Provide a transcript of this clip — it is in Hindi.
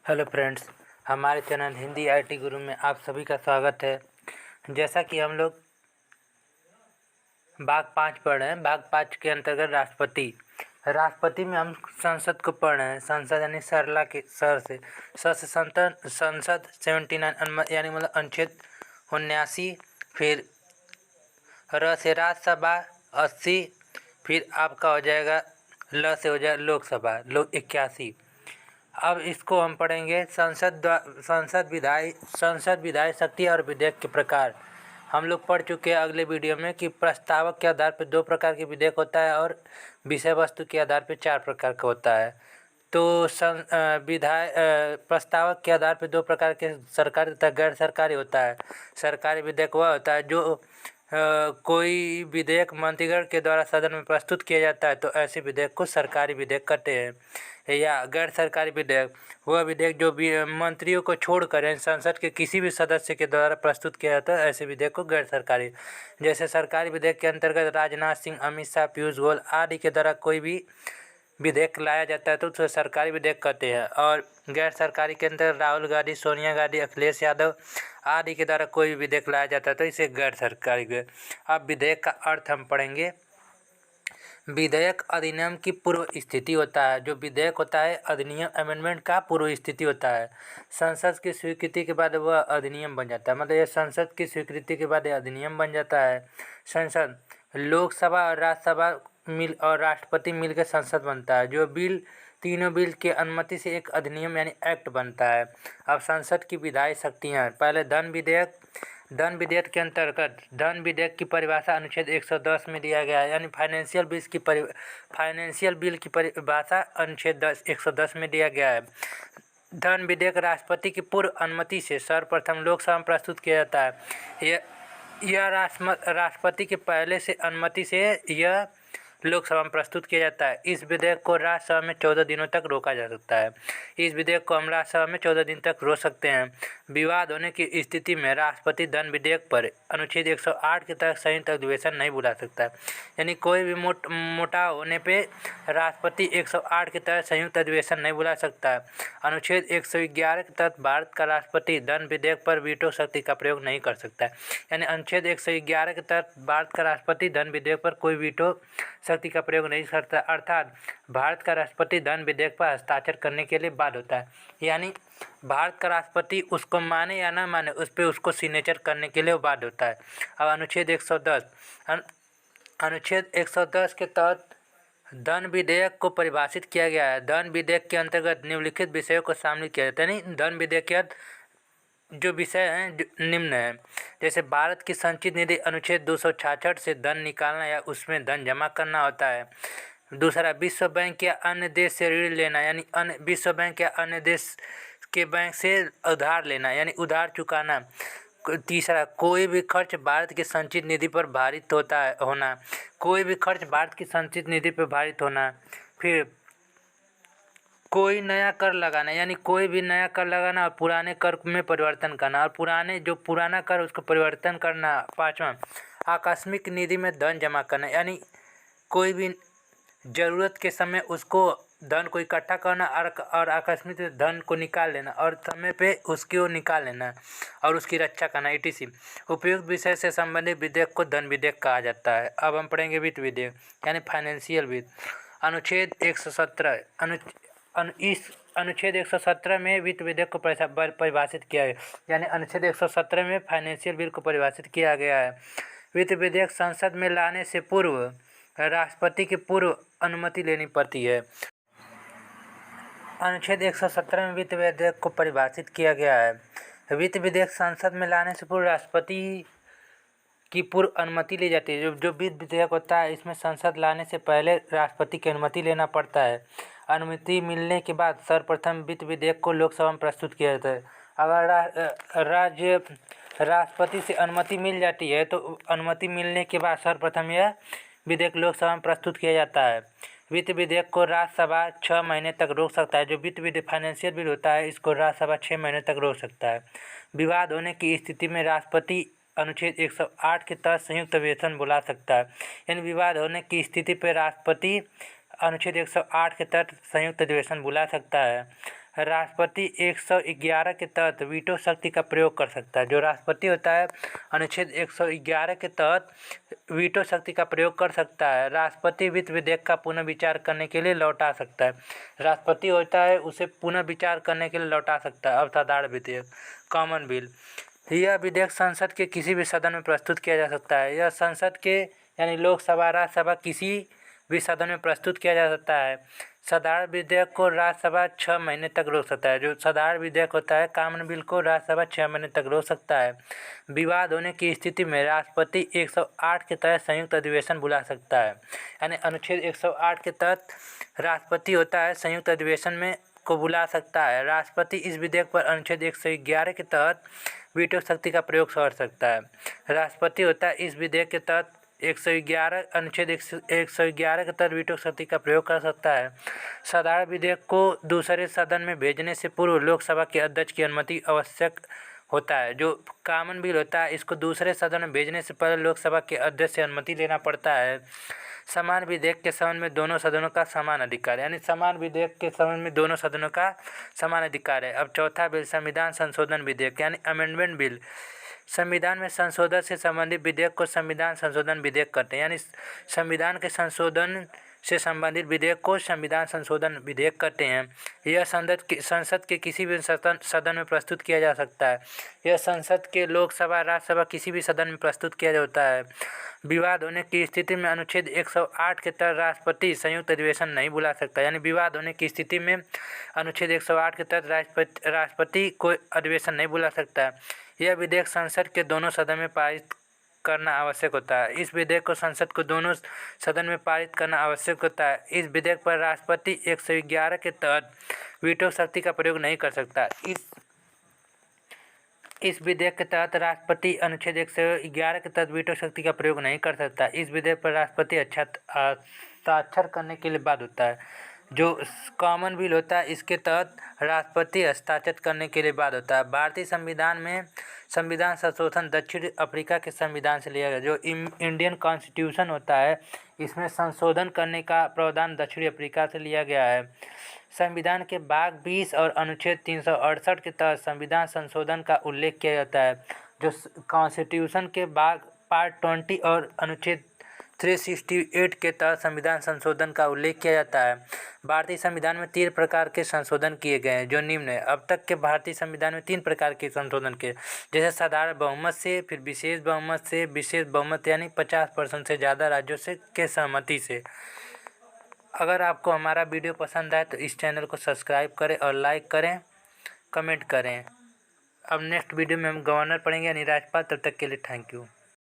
हेलो फ्रेंड्स, हमारे चैनल हिंदी आईटी गुरु में आप सभी का स्वागत है। जैसा कि हम लोग भाग 5 पढ़ रहे हैं। भाग 5 के अंतर्गत राष्ट्रपति में हम संसद को पढ़ रहे हैं। संसद यानी सरला के सर से संसद 79 यानी मतलब अनुच्छेद 79, फिर र से राज्यसभा 80, फिर आपका हो जाएगा ल से हो जाएगा लोकसभा 81। अब इसको हम पढ़ेंगे। संसद विधायी शक्ति और विधेयक के प्रकार हम लोग पढ़ चुके हैं अगले वीडियो में कि प्रस्तावक के आधार पर 2 प्रकार के विधेयक होता है और विषय वस्तु के आधार पर 4 प्रकार का होता है। तो प्रस्तावक के आधार पर 2 प्रकार के सरकारी तथा गैर सरकारी होता है। सरकारी विधेयक वह होता है जो कोई विधेयक मंत्रिगण के द्वारा सदन में प्रस्तुत किया जाता है, तो ऐसे विधेयक को सरकारी विधेयक कहते हैं। या गैर सरकारी विधेयक वह विधेयक जो भी मंत्रियों को छोड़कर संसद के किसी भी सदस्य के द्वारा प्रस्तुत किया जाता है, ऐसे विधेयक को गैर सरकारी। जैसे सरकारी विधेयक के अंतर्गत राजनाथ सिंह, अमित शाह, पीयूष गोयल आदि के द्वारा कोई भी विधेयक लाया जाता है तो उसे सरकारी विधेयक कहते हैं। और गैर सरकारी के अंदर राहुल गांधी, सोनिया गांधी, अखिलेश यादव आदि के द्वारा कोई भी विधेयक लाया जाता है तो इसे गैर सरकारी विधेयक। अब विधेयक का अर्थ हम पढ़ेंगे। विधेयक अधिनियम की पूर्व स्थिति होता है। जो विधेयक होता है अधिनियम अमेंडमेंट का पूर्व स्थिति होता है। संसद की स्वीकृति के बाद वह अधिनियम बन जाता है, मतलब ये संसद की स्वीकृति के बाद अधिनियम बन जाता है। संसद लोकसभा और राज्यसभा और राष्ट्रपति मिलकर संसद बनता है। जो तीनों बिल के अनुमति से एक अधिनियम यानी एक्ट बनता है। अब संसद की विधायी शक्तियाँ, पहले धन विधेयक के अंतर्गत धन विधेयक की परिभाषा अनुच्छेद 110 में दिया गया है। यानी फाइनेंशियल बिल की परिभाषा अनुच्छेद 110 में दिया गया है। धन विधेयक राष्ट्रपति की पूर्व अनुमति से सर्वप्रथम लोकसभा में प्रस्तुत किया जाता है। यह राष्ट्रपति के पहले से अनुमति से यह लोकसभा में प्रस्तुत किया जाता है। इस विधेयक को राज्यसभा में 14 दिनों तक रोका जा सकता है। इस विधेयक को हम राज्यसभा में 14 दिन तक रोक सकते हैं। विवाद होने की स्थिति में राष्ट्रपति धन विधेयक पर अनुच्छेद 108 के तहत संयुक्त अधिवेशन नहीं बुला सकता है। यानी कोई भी मोटाव होने पे राष्ट्रपति 108 के तहत संयुक्त अधिवेशन नहीं बुला सकता है। अनुच्छेद 111 के तहत भारत का राष्ट्रपति धन विधेयक पर वीटो शक्ति का प्रयोग नहीं कर सकता है। यानी अनुच्छेद 111 के तहत भारत का राष्ट्रपति धन विधेयक पर कोई वीटो शक्ति का प्रयोग नहीं करता, अर्थात भारत का राष्ट्रपति धन विधेयक पर हस्ताक्षर करने के लिए बाध्य होता है। यानी भारत का राष्ट्रपति उसको माने या ना माने उस पर उसको सिग्नेचर करने के लिए बाध्य होता है। अब अनुच्छेद 110 के तहत धन विधेयक को परिभाषित किया गया है। धन विधेयक के अंतर्गत निम्नलिखित विषयों को शामिल किया जाता है। यानी धन विधेयक के जो विषय हैं निम्न है। जैसे भारत की संचित निधि अनुच्छेद 266 से धन निकालना या उसमें धन जमा करना होता है। दूसरा, विश्व बैंक या अन्य देश से ऋण लेना, यानी विश्व बैंक या अन्य देश के बैंक से उधार लेना यानी उधार चुकाना। तीसरा, कोई भी खर्च भारत की संचित निधि पर भारित होना। कोई भी खर्च भारत की संचित निधि पर भारित होना। फिर कोई नया कर लगाना, यानी कोई भी नया कर लगाना और पुराने कर में परिवर्तन करना, और पुराना कर उसको परिवर्तन करना। पाँचवा, आकस्मिक निधि में धन जमा करना, यानी कोई भी ज़रूरत के समय उसको धन को इकट्ठा करना और आकस्मिक धन को निकाल लेना और समय पे उसको निकाल लेना और उसकी रक्षा करना etc। उपयुक्त विषय से संबंधित विधेयक को धन विधेयक कहा जाता है। अब हम पढ़ेंगे वित्त विधेयक यानी फाइनेंशियल बिल। अनुच्छेद 117 में वित्त विधेयक को परिभाषित किया है। यानी अनुच्छेद 117 में फाइनेंशियल बिल को परिभाषित किया गया है। वित्त विधेयक संसद में लाने से पूर्व राष्ट्रपति की पूर्व अनुमति लेनी पड़ती है। अनुच्छेद 117 में वित्त विधेयक को परिभाषित किया गया है। वित्त विधेयक संसद में लाने से पूर्व राष्ट्रपति की पूर्व अनुमति ली जाती है। जो वित्त विधेयक होता है इसमें संसद लाने से पहले राष्ट्रपति की अनुमति लेना पड़ता है। अनुमति मिलने के बाद सर्वप्रथम वित्त विधेयक को लोकसभा में प्रस्तुत किया जाता है। अगर राष्ट्रपति से अनुमति मिल जाती है तो अनुमति मिलने के बाद सर्वप्रथम यह विधेयक लोकसभा में प्रस्तुत किया जाता है। वित्त विधेयक को राज्यसभा 6 महीने तक रोक सकता है। जो वित्त विधेयक फाइनेंशियल बिल होता है इसको राज्यसभा 6 महीने तक रोक सकता है। विवाद होने की स्थिति में राष्ट्रपति अनुच्छेद 108 के तहत संयुक्त अधिवेशन बुला सकता है। यानी विवाद होने की स्थिति पर राष्ट्रपति अनुच्छेद 108 के तहत संयुक्त अधिवेशन बुला सकता है। राष्ट्रपति 111 के तहत वीटो शक्ति का प्रयोग कर सकता है। जो राष्ट्रपति होता है अनुच्छेद 111 के तहत वीटो शक्ति का प्रयोग कर सकता है। राष्ट्रपति वित्त विधेयक का पुनः विचार करने के लिए लौटा सकता है। राष्ट्रपति होता है उसे पुनः विचार करने के लिए लौटा सकता है। असाधारण विधेयक कॉमन बिल, यह विधेयक संसद के किसी भी सदन में प्रस्तुत किया जा सकता है। यह संसद के यानी लोकसभा राज्यसभा किसी भी सदन में प्रस्तुत किया जा सकता है। साधारण विधेयक को राज्यसभा 6 महीने तक रोक सकता है। जो साधारण विधेयक होता है कॉमन बिल को राज्यसभा 6 महीने तक रोक सकता है। विवाद होने की स्थिति में राष्ट्रपति 108 के तहत संयुक्त अधिवेशन बुला सकता है। यानी अनुच्छेद 108 के तहत राष्ट्रपति होता है संयुक्त अधिवेशन में को बुला सकता है। राष्ट्रपति इस विधेयक पर अनुच्छेद 111 के तहत वीटो शक्ति का प्रयोग कर सकता है। राष्ट्रपति होता है इस विधेयक के तहत 111 अनुच्छेद 111 के तहत वीटो शक्ति का प्रयोग कर सकता है। साधारण विधेयक को दूसरे सदन में भेजने से पूर्व लोकसभा के अध्यक्ष की अनुमति आवश्यक होता है। जो कॉमन बिल होता है इसको दूसरे सदन में भेजने से पहले लोकसभा के अध्यक्ष से अनुमति लेना पड़ता है। समान विधेयक के संबंध में दोनों सदनों का समान अधिकार, यानी समान विधेयक के संबंध में दोनों सदनों का समान अधिकार है। अब चौथा बिल संविधान संशोधन विधेयक यानी अमेंडमेंट बिल। संविधान में संशोधन से संबंधित विधेयक को संविधान संशोधन विधेयक कहते हैं। यानी संविधान के संशोधन से संबंधित विधेयक को संविधान संशोधन विधेयक कहते हैं। यह संसद के किसी भी सदन में प्रस्तुत किया जा सकता है। यह संसद के लोकसभा राज्यसभा किसी भी सदन में प्रस्तुत किया जाता है। विवाद होने की स्थिति में अनुच्छेद 108 के तहत राष्ट्रपति संयुक्त अधिवेशन नहीं बुला सकता। यानी विवाद होने की स्थिति में अनुच्छेद 108 के तहत राष्ट्रपति कोई अधिवेशन नहीं बुला सकता। यह विधेयक संसद के दोनों सदन में पारित करना आवश्यक होता है। इस विधेयक को संसद को दोनों सदन में पारित करना आवश्यक होता है। इस विधेयक पर राष्ट्रपति 111 के तहत वीटो शक्ति का प्रयोग नहीं कर सकता। इस विधेयक के तहत राष्ट्रपति अनुच्छेद 111 के तहत वीटो शक्ति का प्रयोग नहीं कर सकता। इस विधेयक पर राष्ट्रपति हस्ताक्षर करने के लिए बाध्य होता है। जो कॉमन बिल होता है इसके तहत राष्ट्रपति हस्ताक्षर करने के लिए बाध्य होता है। भारतीय संविधान में संविधान संशोधन दक्षिण अफ्रीका के संविधान से लिया गया। जो इंडियन कॉन्स्टिट्यूशन होता है इसमें संशोधन करने का प्रावधान दक्षिण अफ्रीका से लिया गया है। संविधान के भाग 20 और अनुच्छेद 368 के तहत संविधान संशोधन का उल्लेख किया जाता है। जो कॉन्स्टिट्यूशन के भाग पार्ट 20 और अनुच्छेद 368 के तहत संविधान संशोधन का उल्लेख किया जाता है। भारतीय संविधान में 3 प्रकार के संशोधन किए गए हैं जो निम्न है। अब तक के भारतीय संविधान में 3 प्रकार के संशोधन किए, जैसे साधारण बहुमत से, फिर विशेष बहुमत से, विशेष बहुमत यानी 50% से ज़्यादा राज्यों से के सहमति से। अगर आपको हमारा वीडियो पसंद आए तो इस चैनल को सब्सक्राइब करें और लाइक करें, कमेंट करें। अब नेक्स्ट वीडियो में हम गवर्नर पढ़ेंगे यानी राज्यपाल। तब तक के लिए थैंक यू।